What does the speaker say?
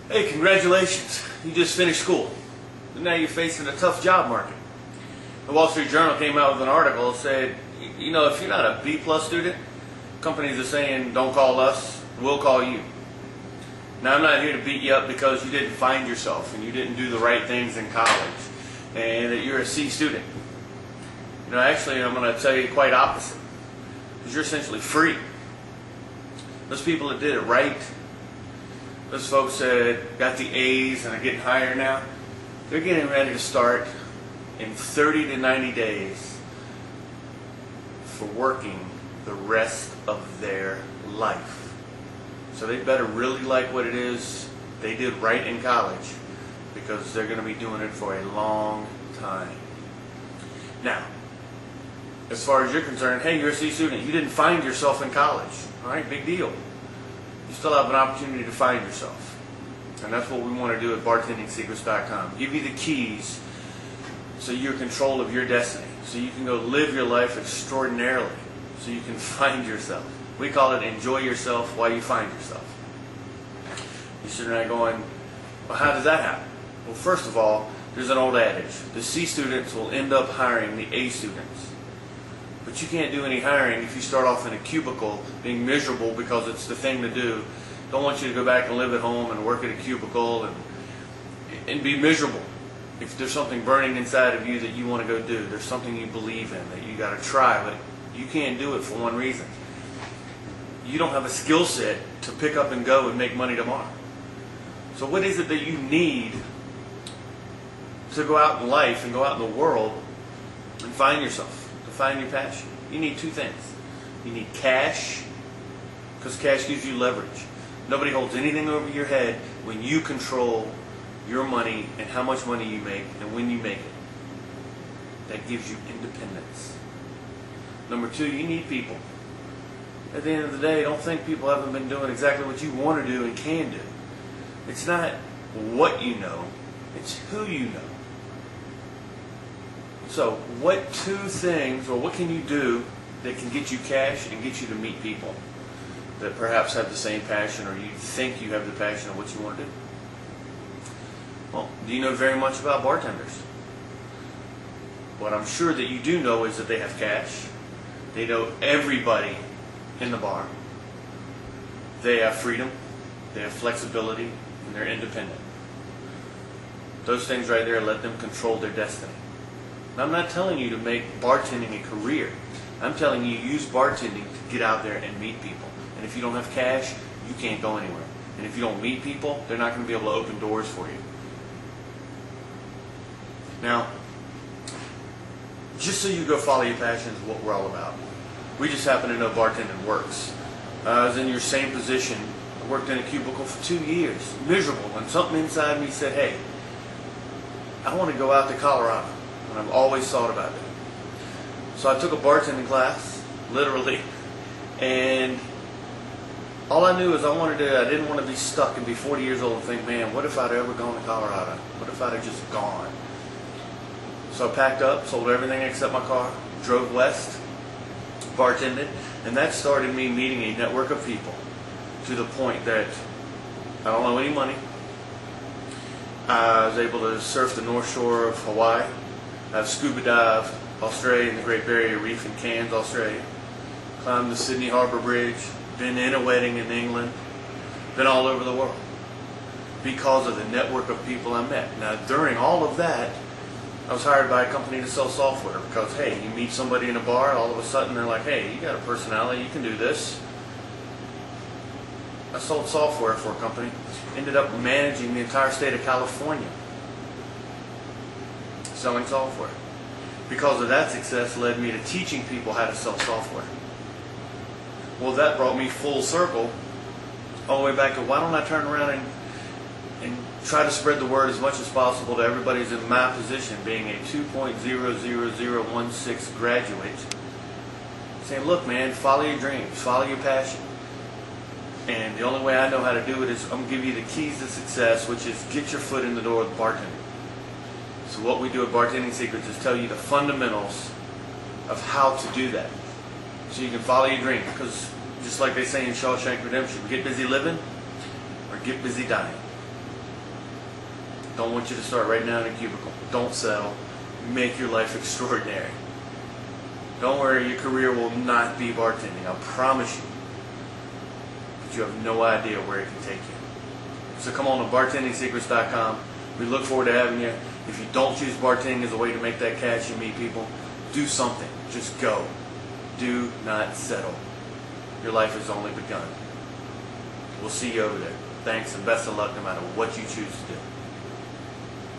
Hey, congratulations. You just finished school. And now you're facing a tough job market. The Wall Street Journal came out with an article that said, you know, if you're not a B-plus student, companies are saying, don't call us, we'll call you. Now, I'm not here to beat you up because you didn't find yourself and you didn't do the right things in college and that you're a C student. You know, actually, I'm going to tell you quite opposite. Because you're essentially free. Those people that did it right, those folks that got the A's and are getting higher now, they're getting ready to start in 30 to 90 days for working the rest of their life. So they better really like what it is they did right in college, because they're going to be doing it for a long time. Now, as far as you're concerned, hey, you're a C student. You didn't find yourself in college. All right, big deal. You still have an opportunity to find yourself. And that's what we want to do at bartendingsecrets.com. Give you the keys so you're in control of your destiny. So you can go live your life extraordinarily. So you can find yourself. We call it enjoy yourself while you find yourself. You're sitting there going, well, how does that happen? Well, first of all, there's an old adage. The C students will end up hiring the A students. But you can't do any hiring if you start off in a cubicle being miserable because it's the thing to do. Don't want you to go back and live at home and work at a cubicle and be miserable. If there's something burning inside of you that you want to go do, there's something you believe in that you got to try, but you can't do it for one reason. You don't have a skill set to pick up and go and make money tomorrow. So what is it that you need to go out in life and go out in the world and find yourself? Find your passion. You need two things. You need cash, because cash gives you leverage. Nobody holds anything over your head when you control your money and how much money you make and when you make it. That gives you independence. Number two, you need people. At the end of the day, don't think people haven't been doing exactly what you want to do and can do. It's not what you know, it's who you know. So what two things, or what can you do that can get you cash and get you to meet people that perhaps have the same passion, or you think you have the passion of what you want to do? Well, do you know very much about bartenders? What I'm sure that you do know is that they have cash. They know everybody in the bar. They have freedom. They have flexibility, and they're independent. Those things right there let them control their destiny. I'm not telling you to make bartending a career. I'm telling you use bartending to get out there and meet people. And if you don't have cash, you can't go anywhere. And if you don't meet people, they're not going to be able to open doors for you. Now, just so you go follow your passion is what we're all about. We just happen to know bartending works. I was in your same position. I worked in a cubicle for 2 years, miserable, and something inside me said, hey, I want to go out to Colorado. And I've always thought about it. So I took a bartending class, literally, and all I knew is I didn't want to be stuck and be 40 years old and think, man, what if I'd ever gone to Colorado? What if I'd have just gone? So I packed up, sold everything except my car, drove west, bartended, and that started me meeting a network of people to the point that I don't owe any money. I was able to surf the North Shore of Hawaii. I've scuba dived Australia in the Great Barrier Reef in Cairns, Australia. Climbed the Sydney Harbour Bridge. Been in a wedding in England. Been all over the world. Because of the network of people I met. Now, during all of that, I was hired by a company to sell software. Because, hey, you meet somebody in a bar, all of a sudden they're like, hey, you got a personality, you can do this. I sold software for a company. Ended up managing the entire state of California, selling software. Because of that success led me to teaching people how to sell software. Well, that brought me full circle all the way back to why don't I turn around and try to spread the word as much as possible to everybody who's in my position, being a 2.00016 graduate, saying, look man, follow your dreams, follow your passion. And the only way I know how to do it is I'm going to give you the keys to success, which is get your foot in the door with bartending. So what we do at Bartending Secrets is tell you the fundamentals of how to do that. So you can follow your dream. Because just like they say in Shawshank Redemption, get busy living or get busy dying. Don't want you to start right now in a cubicle. Don't settle. Make your life extraordinary. Don't worry, your career will not be bartending. I promise you. But you have no idea where it can take you. So come on to bartendingsecrets.com. We look forward to having you. If you don't choose bartending as a way to make that cash and meet people, do something. Just go. Do not settle. Your life has only begun. We'll see you over there. Thanks and best of luck no matter what you choose to do.